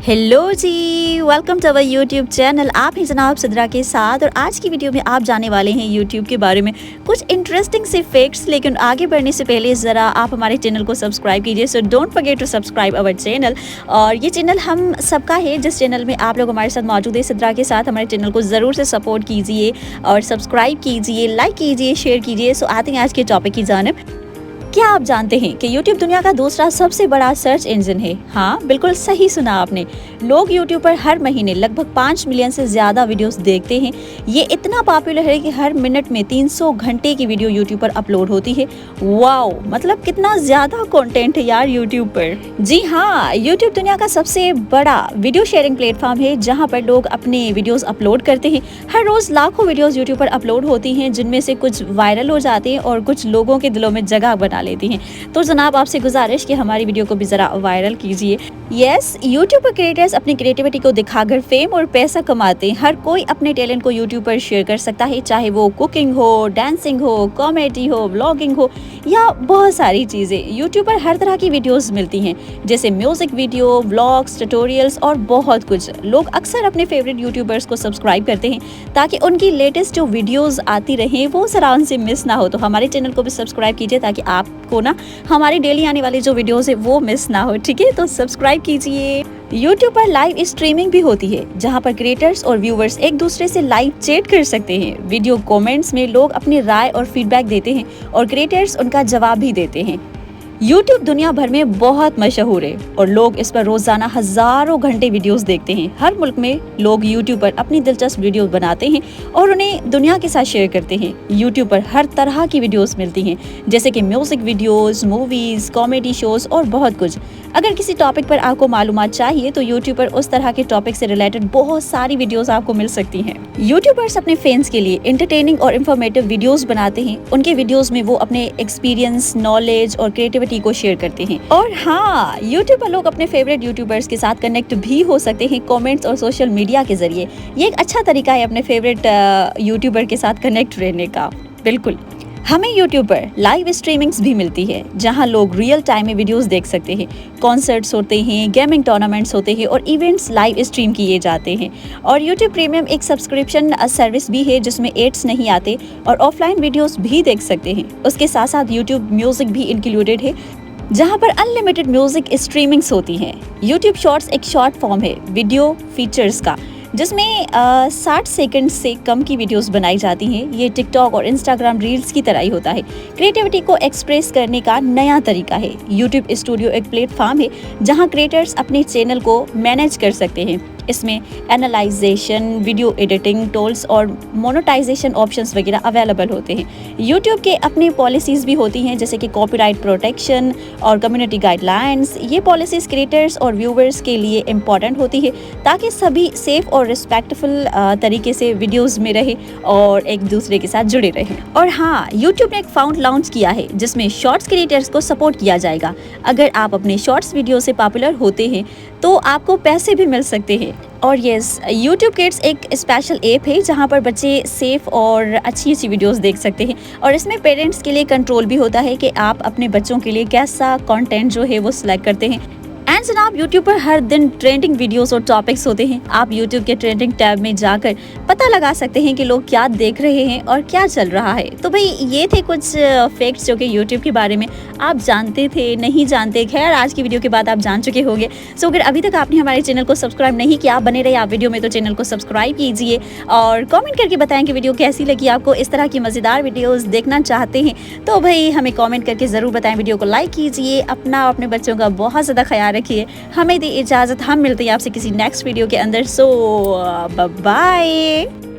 Hello जी, welcome to our YouTube channel. आप हैं जनाब सिद्रा के साथ और आज की वीडियो में आप जाने वाले हैं यूट्यूब के बारे में कुछ इंटरेस्टिंग से फैक्ट्स। लेकिन आगे बढ़ने से पहले ज़रा आप हमारे चैनल को सब्सक्राइब कीजिए। So don't forget to subscribe our channel. और ये चैनल हम सबका है जिस चैनल में आप लोग हमारे साथ मौजूद है सिद्रा के साथ। हमारे चैनल को ज़रूर से सपोर्ट कीजिए और सब्सक्राइब कीजिए, लाइक कीजिए, शेयर कीजिए। सो आते हैं आज के टॉपिक की जानिब। क्या आप जानते हैं कि YouTube दुनिया का दूसरा सबसे बड़ा सर्च इंजन है? हाँ, बिल्कुल सही सुना आपने। लोग YouTube पर हर महीने लगभग 5 मिलियन से ज़्यादा वीडियोस देखते हैं। ये इतना पॉपुलर है कि हर मिनट में 300 घंटे की वीडियो YouTube पर अपलोड होती है। वाओ, मतलब कितना ज़्यादा कंटेंट है यार YouTube पर। जी हाँ, YouTube दुनिया का सबसे बड़ा वीडियो शेयरिंग प्लेटफॉर्म है जहाँ पर लोग अपने वीडियोज़ अपलोड करते हैं। हर रोज़ लाखों वीडियोज़ YouTube पर अपलोड होती हैं, जिनमें से कुछ वायरल हो जाते हैं और कुछ लोगों के दिलों में जगह बना लेती हैं। तो जनाब आपसे गुजारिश कि हमारी वीडियो को भी जरा वायरल कीजिए। यस, यूट्यूब पर क्रिएटर्स अपनी क्रिएटिविटी को दिखाकर फेम और पैसा कमाते हैं। हर कोई अपने टैलेंट को यूट्यूब पर शेयर कर सकता है, चाहे वो कुकिंग हो, डांसिंग हो, कॉमेडी हो, व्लॉगिंग हो या बहुत सारी चीज़ें। यूट्यूब पर हर तरह की वीडियोस मिलती हैं, जैसे म्यूजिक वीडियो, व्लॉग्स, ट्यूटोरियल्स और बहुत कुछ। लोग अक्सर अपने फेवरेट यूट्यूबर्स को सब्सक्राइब करते हैं ताकि उनकी लेटेस्ट जो वीडियोस आती रहें वो जरा उनसे मिस ना हो। तो हमारे चैनल को भी सब्सक्राइब कीजिए ताकि आपको ना हमारी डेली आने वाली जो वीडियोस है वो मिस ना हो। ठीक है, तो सब्सक्राइब कीजिए। YouTube पर लाइव स्ट्रीमिंग भी होती है जहां पर क्रिएटर्स और व्यूवर्स एक दूसरे से लाइव चैट कर सकते हैं। वीडियो कमेंट्स में लोग अपनी राय और फीडबैक देते हैं और क्रिएटर्स उनका जवाब भी देते हैं। YouTube दुनिया भर में बहुत मशहूर है और लोग इस पर रोजाना हजारों घंटे वीडियोस देखते हैं। हर मुल्क में लोग YouTube पर अपनी दिलचस्प वीडियो बनाते हैं और उन्हें दुनिया के साथ शेयर करते हैं। YouTube पर हर तरह की वीडियोस मिलती हैं, जैसे कि music videos, movies, comedy shows और बहुत कुछ। अगर किसी टॉपिक पर आपको मालूमात चाहिए तो YouTube पर उस तरह के टॉपिक से रिलेटेड बहुत सारी वीडियोस आपको मिल सकती हैं। यूट्यूबर्स अपने फैंस के लिए एंटरटेनिंग और इंफॉर्मेटिव वीडियोस बनाते हैं। उनके वीडियोस में वो अपने एक्सपीरियंस, नॉलेज और क्रिएटिविटी को शेयर करते हैं। और हाँ, यूट्यूब पर लोग अपने फेवरेट यूट्यूबर्स के साथ कनेक्ट भी हो सकते हैं कमेंट्स और सोशल मीडिया के जरिए। ये एक अच्छा तरीका है अपने फेवरेट यूट्यूबर के साथ कनेक्ट रहने का। बिल्कुल, हमें YouTube पर लाइव स्ट्रीमिंग्स भी मिलती है जहां लोग रियल टाइम में वीडियोस देख सकते हैं। कॉन्सर्ट्स होते हैं, गेमिंग टूर्नामेंट्स होते हैं और इवेंट्स लाइव स्ट्रीम किए जाते हैं। और YouTube प्रीमियम एक सब्सक्रिप्शन सर्विस भी है जिसमें एड्स नहीं आते और ऑफलाइन वीडियोस भी देख सकते हैं। उसके साथ साथ YouTube म्यूजिक भी इंक्लूडेड है जहां पर अनलिमिटेड म्यूजिक स्ट्रीमिंग्स होती हैं। YouTube शॉर्ट्स एक शॉर्ट फॉर्म है वीडियो फीचर्स का, जिसमें 60 सेकंड से कम की वीडियोस बनाई जाती हैं। ये टिकटॉक और इंस्टाग्राम रील्स की तरह ही होता है। क्रिएटिविटी को एक्सप्रेस करने का नया तरीका है। यूट्यूब स्टूडियो एक प्लेटफॉर्म है जहां क्रिएटर्स अपने चैनल को मैनेज कर सकते हैं। इसमें एनालाइजेशन, वीडियो एडिटिंग टूल्स और मोनेटाइजेशन ऑप्शंस वगैरह अवेलेबल होते हैं। यूट्यूब के अपनी पॉलिसीज़ भी होती हैं, जैसे कि कॉपीराइट प्रोटेक्शन और कम्युनिटी गाइडलाइंस। ये पॉलिसीज़ क्रिएटर्स और व्यूवर्स के लिए इम्पॉर्टेंट होती है ताकि सभी सेफ और रिस्पेक्टफुल तरीके से वीडियोस में रहे और एक दूसरे के साथ जुड़े रहें। और हाँ, यूट्यूब ने एक फाउंड लॉन्च किया है जिसमें शॉर्ट्स क्रिएटर्स को सपोर्ट किया जाएगा। अगर आप अपने शॉर्ट्स वीडियो से पॉपुलर होते हैं तो आपको पैसे भी मिल सकते हैं। और यस, YouTube किड्स एक स्पेशल ऐप है जहां पर बच्चे सेफ और अच्छी अच्छी वीडियोस देख सकते हैं। और इसमें पेरेंट्स के लिए कंट्रोल भी होता है कि आप अपने बच्चों के लिए कैसा कंटेंट जो है वो सिलेक्ट करते हैं। एंड जनाब, YouTube पर हर दिन ट्रेंडिंग वीडियोस और टॉपिक्स होते हैं। आप YouTube के ट्रेंडिंग टैब में जाकर पता लगा सकते हैं कि लोग क्या देख रहे हैं और क्या चल रहा है। तो भाई ये थे कुछ फैक्ट्स जो कि YouTube के बारे में आप जानते थे, नहीं जानते। खैर, आज की वीडियो के बाद आप जान चुके होंगे। सो अगर अभी तक आपने हमारे चैनल को सब्सक्राइब नहीं किया, आप बने रहे आप वीडियो में, तो चैनल को सब्सक्राइब कीजिए और कॉमेंट करके बताएं कि वीडियो कैसी लगी आपको। इस तरह की मज़ेदार वीडियोज़ देखना चाहते हैं तो भाई हमें कॉमेंट करके ज़रूर बताएं। वीडियो को लाइक कीजिए, अपना और अपने बच्चों का बहुत ज़्यादा ख्याल रखिए। हमें दी इजाज़त, हम मिलते हैं आपसे किसी नेक्स्ट वीडियो के अंदर। सो बाय।